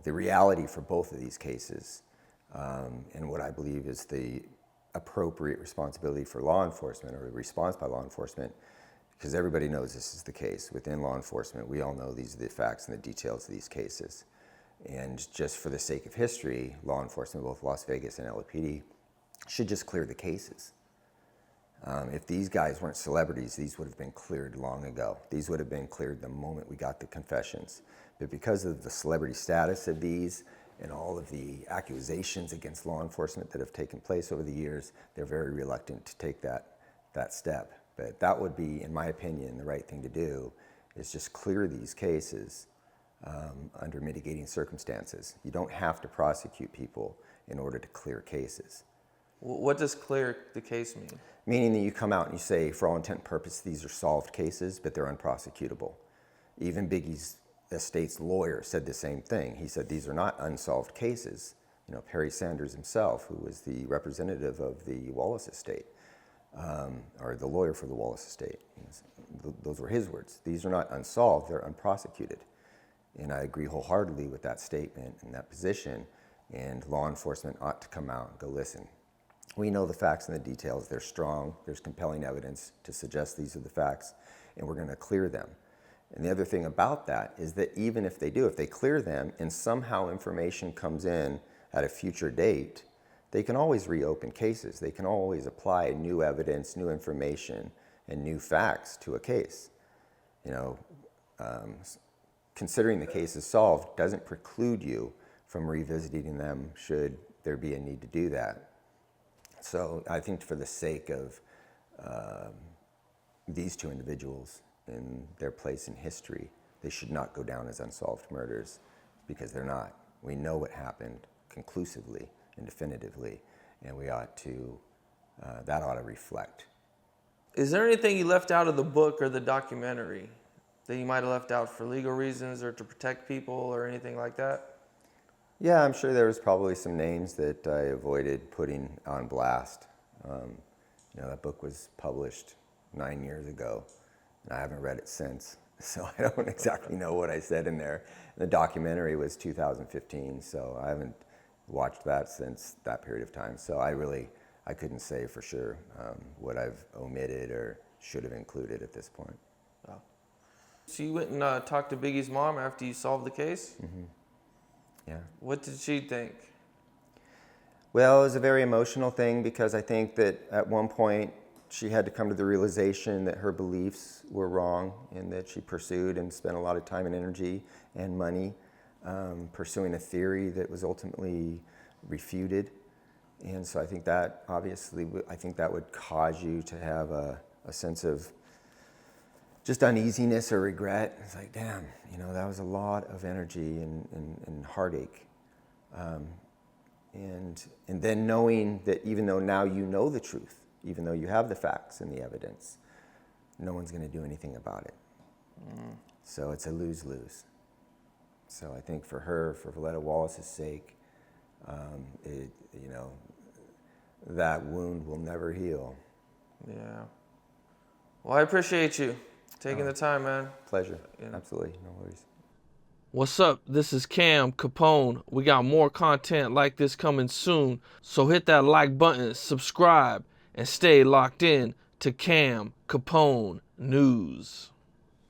the reality for both of these cases, and what I believe is the appropriate responsibility for law enforcement, or the response by law enforcement, because everybody knows this is the case. Within law enforcement, we all know these are the facts and the details of these cases. And just for the sake of history, law enforcement, both Las Vegas and LAPD, should just clear the cases. If these guys weren't celebrities, these would have been cleared long ago. These would have been cleared the moment we got the confessions. But because of the celebrity status of these and all of the accusations against law enforcement that have taken place over the years, they're very reluctant to take that step. But that would be, in my opinion, the right thing to do, is just clear these cases under mitigating circumstances. You don't have to prosecute people in order to clear cases. What does clear the case mean? Meaning that you come out and you say, for all intent and purpose, these are solved cases, but they're unprosecutable. Even Biggie's estate's lawyer said the same thing. He said these are not unsolved cases. You know, Perry Sanders himself, who was the representative of the Wallace estate, or the lawyer for the Wallace estate, those were his words. These are not unsolved, they're unprosecuted. And I agree wholeheartedly with that statement and that position, and law enforcement ought to come out and go, listen, we know the facts and the details, they're strong, there's compelling evidence to suggest these are the facts, and we're gonna clear them. And the other thing about that is that even if they do, if they clear them and somehow information comes in at a future date, they can always reopen cases. They can always apply new evidence, new information, and new facts to a case. You know, considering the case is solved doesn't preclude you from revisiting them should there be a need to do that. So I think for the sake of these two individuals and their place in history, they should not go down as unsolved murders, because they're not. We know what happened conclusively and definitively, and we ought to, that ought to reflect. Is there anything you left out of the book or the documentary that you might have left out for legal reasons or to protect people or anything like that? Yeah, I'm sure there was probably some names that I avoided putting on blast. You know, that book was published 9 years ago, and I haven't read it since, so I don't exactly know what I said in there. The documentary was 2015, so I haven't watched that since that period of time. So I couldn't say for sure what I've omitted or should have included at this point. Oh. So you went and talked to Biggie's mom after you solved the case? Mm-hmm. Yeah. What did she think? Well, it was a very emotional thing, because I think that at one point she had to come to the realization that her beliefs were wrong, and that she pursued and spent a lot of time and energy and money pursuing a theory that was ultimately refuted. And so I think that obviously, I think that would cause you to have a sense of just uneasiness or regret. It's like, damn, you know, that was a lot of energy and heartache. And then knowing that even though now you know the truth, even though you have the facts and the evidence, no one's going to do anything about it. So it's a lose-lose. So I think for her, for Valletta Wallace's sake, you know, that wound will never heal. Yeah. Well, I appreciate you taking the time, man. Pleasure. Absolutely. No worries. What's up? This is Cam Capone. We got more content like this coming soon, so hit that like button, subscribe, and stay locked in to Cam Capone News.